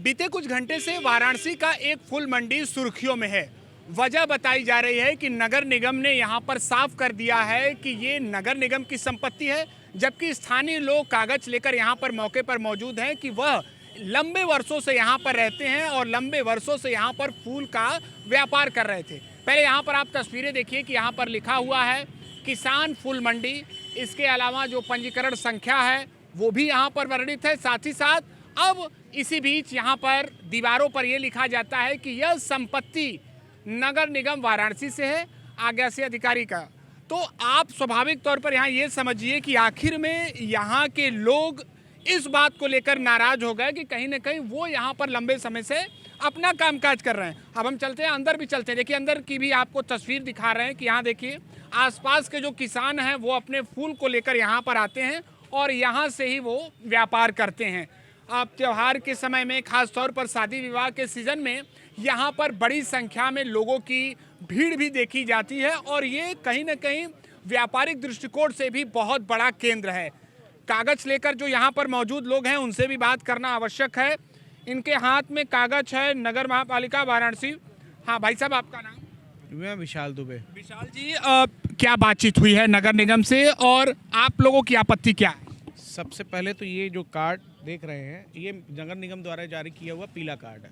बीते कुछ घंटे से वाराणसी का एक फूल मंडी सुर्खियों में है। वजह बताई जा रही है कि नगर निगम ने यहां पर साफ कर दिया है कि ये नगर निगम की संपत्ति है, जबकि स्थानीय लोग कागज लेकर यहां पर मौके पर मौजूद हैं कि वह लंबे वर्षों से यहां पर रहते हैं और लंबे वर्षों से यहां पर फूल का व्यापार कर रहे थे। पहले यहां पर आप तस्वीरें देखिए कि यहां पर लिखा हुआ है किसान फूल मंडी। इसके अलावा जो पंजीकरण संख्या है वो भी यहाँ पर वर्णित है। साथ ही साथ अब इसी बीच यहाँ पर दीवारों पर यह लिखा जाता है कि यह संपत्ति नगर निगम वाराणसी से है, आज्ञा से अधिकारी का। तो आप स्वाभाविक तौर पर यहाँ ये समझिए कि आखिर में यहाँ के लोग इस बात को लेकर नाराज हो गए कि कहीं ना कहीं वो यहाँ पर लंबे समय से अपना कामकाज कर रहे हैं। अब हम चलते हैं, अंदर भी चलते हैं। देखिए अंदर की भी आपको तस्वीर दिखा रहे हैं कि यहाँ देखिए आसपास के जो किसान हैं वो अपने फूल को लेकर यहाँ पर आते हैं और यहाँ से ही वो व्यापार करते हैं। अब त्यौहार के समय में, खास तौर पर शादी विवाह के सीजन में, यहाँ पर बड़ी संख्या में लोगों की भीड़ भी देखी जाती है और ये कहीं ना कहीं व्यापारिक दृष्टिकोण से भी बहुत बड़ा केंद्र है। कागज लेकर जो यहाँ पर मौजूद लोग हैं उनसे भी बात करना आवश्यक है। इनके हाथ में कागज है, नगर महापालिका वाराणसी। हाँ भाई साहब, आपका नाम? मैं विशाल दुबे। विशाल जी, क्या बातचीत हुई है नगर निगम से और आप लोगों की आपत्ति क्या है? सबसे पहले तो ये जो कार्ड देख रहे हैं, ये नगर निगम द्वारा जारी किया हुआ पीला कार्ड है,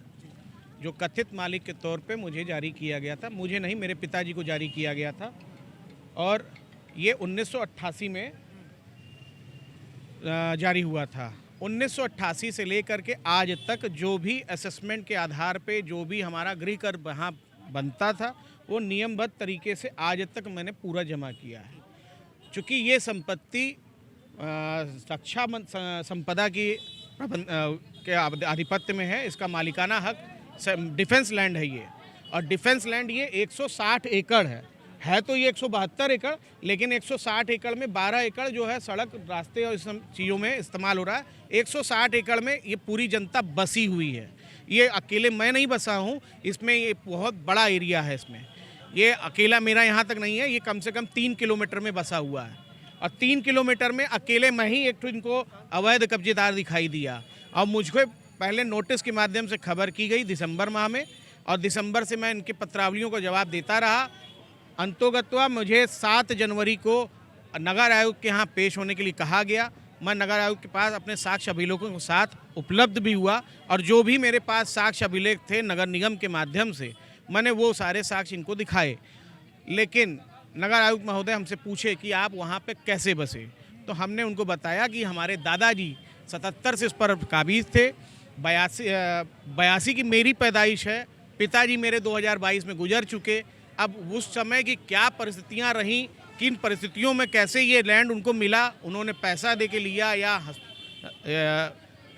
जो कथित मालिक के तौर पे मुझे जारी किया गया था। मुझे नहीं, मेरे पिताजी को जारी किया गया था और ये 1988 में जारी हुआ था। 1988 से लेकर के आज तक जो भी असेसमेंट के आधार पे जो भी हमारा गृह कर वहाँ बनता था वो नियमबद्ध तरीके से आज तक मैंने पूरा जमा किया है। चूँकि ये संपत्ति रक्षा संपदा की के आधिपत्य में है, इसका मालिकाना हक डिफेंस लैंड है ये, और डिफेंस लैंड ये 160 एकड़ है तो ये 172 एकड़, लेकिन 160 एकड़ में 12 एकड़ जो है सड़क, रास्ते और इस चीज़ों में इस्तेमाल हो रहा है। 160 एकड़ में ये पूरी जनता बसी हुई है। ये अकेले मैं नहीं बसा हूँ, इसमें ये बहुत बड़ा एरिया है। इसमें ये अकेला मेरा यहाँ तक नहीं है, ये कम से कम 3 किलोमीटर में बसा हुआ है और 3 किलोमीटर में अकेले मैं ही एक तो इनको अवैध कब्जेदार दिखाई दिया। और मुझको पहले नोटिस के माध्यम से खबर की गई दिसंबर माह में, और दिसंबर से मैं इनके पत्रावलियों को जवाब देता रहा। अंतोगत्वा मुझे 7 जनवरी को नगर आयुक्त के यहाँ पेश होने के लिए कहा गया। मैं नगर आयुक्त के पास अपने साक्ष्य अभिलेखों के साथ उपलब्ध भी हुआ और जो भी मेरे पास साक्ष्य अभिलेख थे नगर निगम के माध्यम से मैंने वो सारे साक्ष्य इनको दिखाए। लेकिन नगर आयुक्त महोदय हमसे पूछे कि आप वहाँ पे कैसे बसे, तो हमने उनको बताया कि हमारे दादाजी 77 से इस पर काबिज थे। 82 की मेरी पैदाइश है, पिताजी मेरे 2022 में गुजर चुके। अब उस समय की क्या परिस्थितियां रहीं, किन परिस्थितियों में कैसे ये लैंड उनको मिला, उन्होंने पैसा दे के लिया या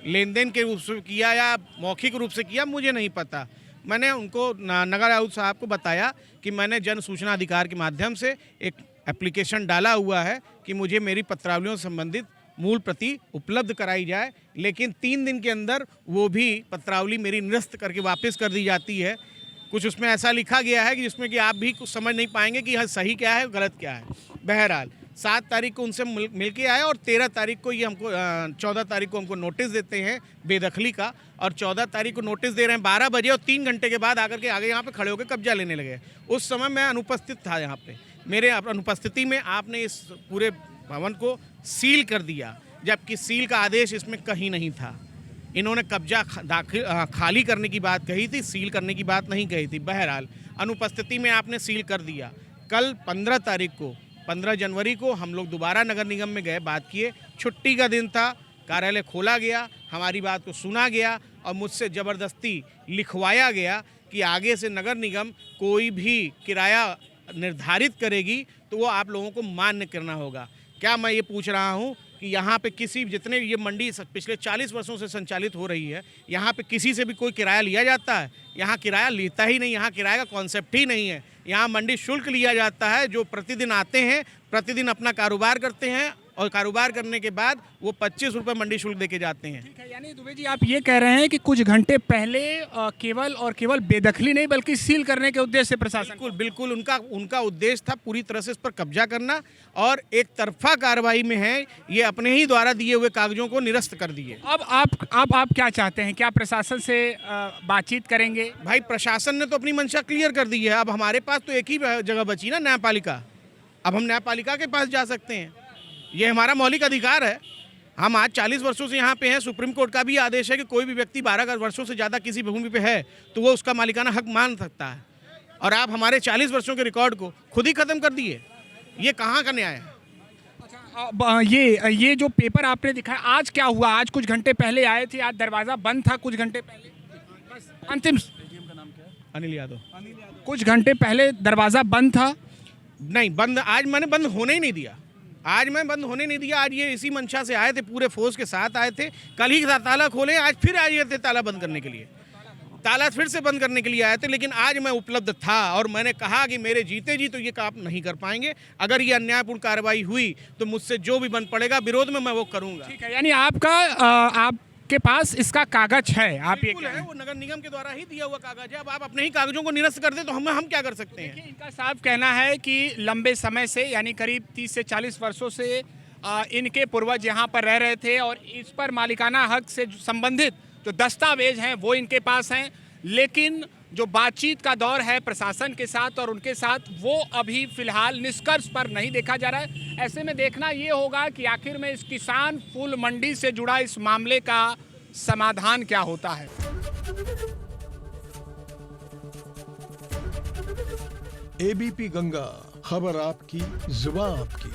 लेन देन के रूप से किया या मौखिक रूप से किया, मुझे नहीं पता। मैंने उनको नगर आयुक्त साहब को बताया कि मैंने जन सूचना अधिकार के माध्यम से एक एप्लीकेशन डाला हुआ है कि मुझे मेरी पत्रावलियों से संबंधित मूल प्रति उपलब्ध कराई जाए, लेकिन 3 दिन के अंदर वो भी पत्रावली मेरी निरस्त करके वापस कर दी जाती है। कुछ उसमें ऐसा लिखा गया है कि जिसमें कि आप भी कुछ समझ नहीं पाएंगे कि हाँ सही क्या है गलत क्या है। बहरहाल 7 तारीख को उनसे मिल के आए और 13 तारीख को ये हमको 14 तारीख को हमको नोटिस देते हैं बेदखली का, और 14 तारीख को नोटिस दे रहे हैं 12 बजे और 3 घंटे के बाद आकर के आगे यहाँ पे खड़े होकर कब्जा लेने लगे। उस समय मैं अनुपस्थित था यहाँ पे, मेरे अनुपस्थिति में आपने इस पूरे भवन को सील कर दिया, जबकि सील का आदेश इसमें कहीं नहीं था। इन्होंने कब्जा खाली करने की बात कही थी, सील करने की बात नहीं कही थी। बहरहाल अनुपस्थिति में आपने सील कर दिया। कल 15 तारीख को 15 जनवरी को हम लोग दोबारा नगर निगम में गए, बात किए। छुट्टी का दिन था, कार्यालय खोला गया, हमारी बात को सुना गया और मुझसे ज़बरदस्ती लिखवाया गया कि आगे से नगर निगम कोई भी किराया निर्धारित करेगी तो वो आप लोगों को मान्य करना होगा। क्या मैं ये पूछ रहा हूँ कि यहाँ पे किसी, जितने ये मंडी पिछले 40 वर्षों से संचालित हो रही है, यहाँ पे किसी से भी कोई किराया लिया जाता है? यहाँ किराया लेता ही नहीं, यहाँ किराए का कॉन्सेप्ट ही नहीं है। यहाँ मंडी शुल्क लिया जाता है, जो प्रतिदिन आते हैं, प्रतिदिन अपना कारोबार करते हैं, और कारोबार करने के बाद वो 25 रुपये मंडी शुल्क देके जाते हैं। ठीक है, यानी दुबे जी आप ये कह रहे हैं कि कुछ घंटे पहले केवल बेदखली नहीं बल्कि सील करने के उद्देश्य से प्रशासन बिल्कुल बिल्कुल उनका उद्देश्य था पूरी तरह से इस पर कब्जा करना, और एक तरफा कार्रवाई में है, ये अपने ही द्वारा दिए हुए कागजों को निरस्त कर दिए। अब आप क्या चाहते हैं? क्या प्रशासन से बातचीत करेंगे? भाई प्रशासन ने तो अपनी मंशा क्लियर कर दी है, अब हमारे पास तो एक ही जगह बची ना, न्यायपालिका। अब हम न्यायपालिका के पास जा सकते हैं, ये हमारा मौलिक अधिकार है। हम आज 40 वर्षों से यहाँ पे हैं, सुप्रीम कोर्ट का भी आदेश है कि कोई भी व्यक्ति 12 वर्षों से ज़्यादा किसी भूमि पे है तो वो उसका मालिकाना हक मान सकता है, और आप हमारे 40 वर्षों के रिकॉर्ड को खुद ही ख़त्म कर दिए। ये कहाँ का न्याय है? अब ये जो पेपर आपने दिखाया, आज क्या हुआ? आज कुछ घंटे पहले आए थे, आज दरवाज़ा बंद था कुछ घंटे पहले। बस अंतिम अनिल यादव। कुछ घंटे पहले दरवाज़ा बंद था। नहीं बंद, आज मैंने बंद होने ही नहीं दिया। आज मैं बंद होने नहीं दिया। आज ये इसी मंशा से आए थे, पूरे फोर्स के साथ आए थे। कल ही ताला खोले, आज फिर आए थे ताला बंद करने के लिए, ताला फिर से बंद करने के लिए आए थे। लेकिन आज मैं उपलब्ध था और मैंने कहा कि मेरे जीते जी तो ये काम नहीं कर पाएंगे। अगर ये अन्यायपूर्ण कार्रवाई हुई तो मुझसे जो भी बन पड़ेगा विरोध में मैं वो करूँगा। ठीक है, यानी आपके पास इसका कागज है? आप ये है, वो नगर निगम के द्वारा ही दिया हुआ कागज है। अब आप अपने ही कागजों को निरस्त कर दे तो हम क्या कर सकते हैं? इनका साफ कहना है कि लंबे समय से, यानी करीब 30 से 40 वर्षों से इनके पूर्वज यहाँ पर रह रहे थे और इस पर मालिकाना हक से संबंधित जो दस्तावेज हैं वो इनके पास हैं। लेकिन जो बातचीत का दौर है प्रशासन के साथ और उनके साथ, वो अभी फिलहाल निष्कर्ष पर नहीं देखा जा रहा है। ऐसे में देखना ये होगा कि आखिर में इस किसान फूल मंडी से जुड़ा इस मामले का समाधान क्या होता है। एबीपी गंगा, खबर आपकी, जुबान आपकी।